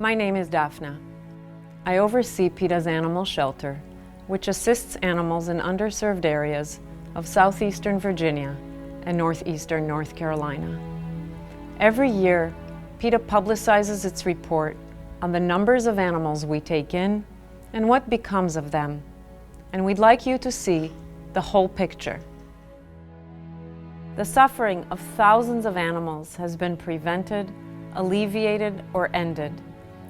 My name is Daphna. I oversee PETA's animal shelter, which assists animals in underserved areas of southeastern Virginia and northeastern North Carolina. Every year, PETA publicizes its report on the numbers of animals we take in and what becomes of them. And we'd like you to see the whole picture. The suffering of thousands of animals has been prevented, alleviated, or ended,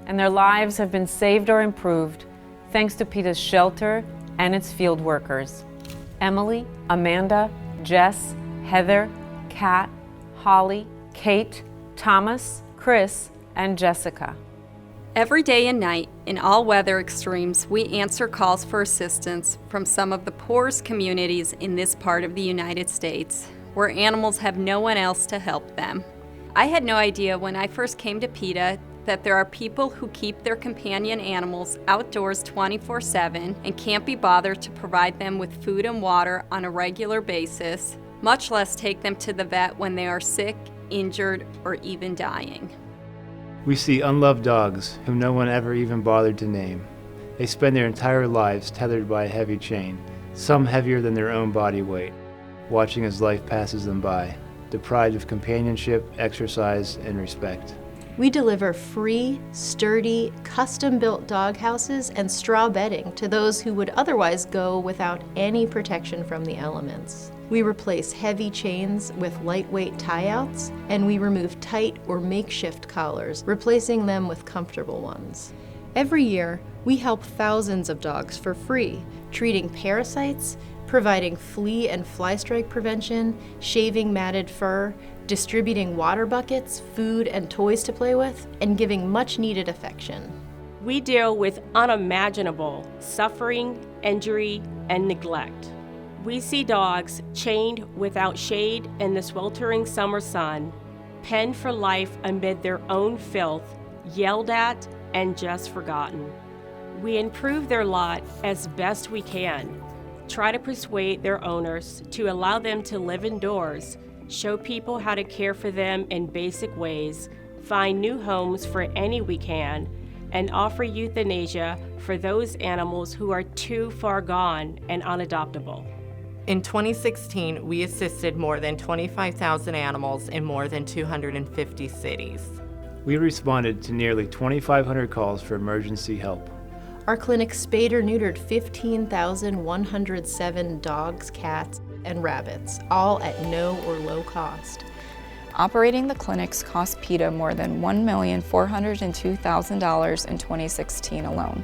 and their lives have been saved or improved thanks to PETA's shelter and its field workers. Emily, Amanda, Jess, Heather, Kat, Holly, Kate, Thomas, Chris, and Jessica. Every day and night, in all weather extremes, we answer calls for assistance from some of the poorest communities in this part of the United States, where animals have no one else to help them. I had no idea when I first came to PETA that there are people who keep their companion animals outdoors 24/7 and can't be bothered to provide them with food and water on a regular basis, much less take them to the vet when they are sick, injured, or even dying. We see unloved dogs whom no one ever even bothered to name. They spend their entire lives tethered by a heavy chain, some heavier than their own body weight, watching as life passes them by, deprived of companionship, exercise, and respect. We deliver free, sturdy, custom-built dog houses and straw bedding to those who would otherwise go without any protection from the elements. We replace heavy chains with lightweight tie-outs, and we remove tight or makeshift collars, replacing them with comfortable ones. Every year, we help thousands of dogs for free, treating parasites, providing flea and fly strike prevention, shaving matted fur, distributing water buckets, food and toys to play with, and giving much needed affection. We deal with unimaginable suffering, injury, and neglect. We see dogs chained without shade in the sweltering summer sun, penned for life amid their own filth, yelled at and just forgotten. We improve their lot as best we can, try to persuade their owners to allow them to live indoors, show people how to care for them in basic ways, find new homes for any we can, and offer euthanasia for those animals who are too far gone and unadoptable. In 2016, we assisted more than 25,000 animals in more than 250 cities. We responded to nearly 2,500 calls for emergency help. Our clinic spayed or neutered 15,107 dogs, cats, and rabbits, all at no or low cost. Operating the clinics cost PETA more than $1,402,000 in 2016 alone.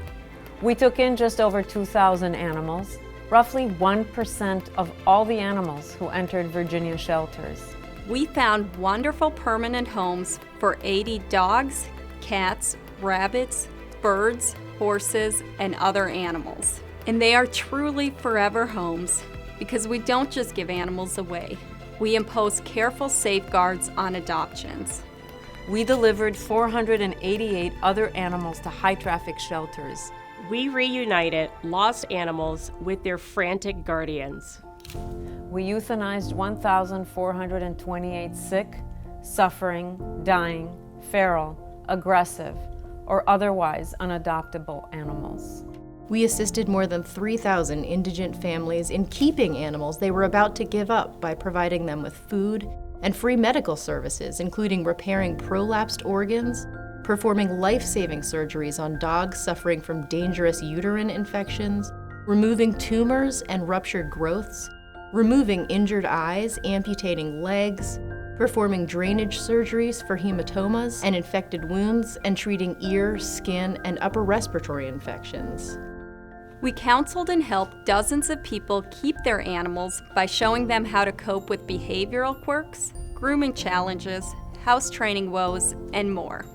We took in just over 2,000 animals, roughly 1% of all the animals who entered Virginia shelters. We found wonderful permanent homes for 80 dogs, cats, rabbits, birds, horses, and other animals. And they are truly forever homes because we don't just give animals away. We impose careful safeguards on adoptions. We delivered 488 other animals to high-traffic shelters. We reunited lost animals with their frantic guardians. We euthanized 1,428 sick, suffering, dying, feral, aggressive, or otherwise unadoptable animals. We assisted more than 3,000 indigent families in keeping animals they were about to give up by providing them with food and free medical services, including repairing prolapsed organs, performing life-saving surgeries on dogs suffering from dangerous uterine infections, removing tumors and ruptured growths, removing injured eyes, amputating legs, performing drainage surgeries for hematomas and infected wounds, and treating ear, skin, and upper respiratory infections. We counseled and helped dozens of people keep their animals by showing them how to cope with behavioral quirks, grooming challenges, house training woes, and more.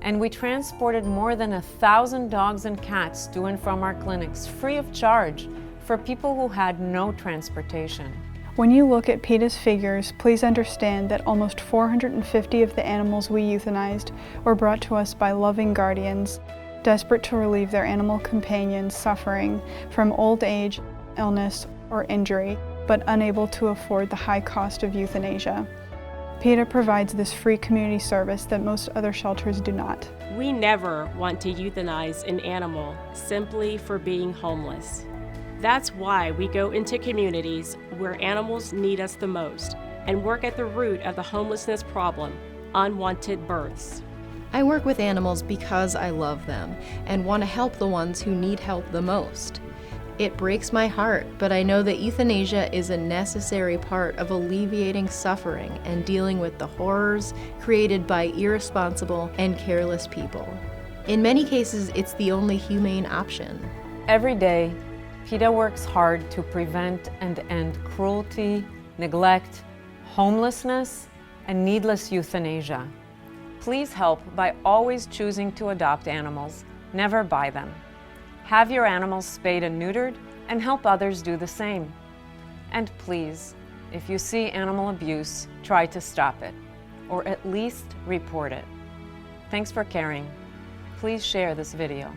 And we transported more than 1,000 dogs and cats to and from our clinics free of charge for people who had no transportation. When you look at PETA's figures, please understand that almost 450 of the animals we euthanized were brought to us by loving guardians, desperate to relieve their animal companions suffering from old age, illness, or injury, but unable to afford the high cost of euthanasia. PETA provides this free community service that most other shelters do not. We never want to euthanize an animal simply for being homeless. That's why we go into communities where animals need us the most and work at the root of the homelessness problem, unwanted births. I work with animals because I love them and want to help the ones who need help the most. It breaks my heart, but I know that euthanasia is a necessary part of alleviating suffering and dealing with the horrors created by irresponsible and careless people. In many cases, it's the only humane option. Every day, PETA works hard to prevent and end cruelty, neglect, homelessness, and needless euthanasia. Please help by always choosing to adopt animals, never buy them. Have your animals spayed and neutered, and help others do the same. And please, if you see animal abuse, try to stop it, or at least report it. Thanks for caring. Please share this video.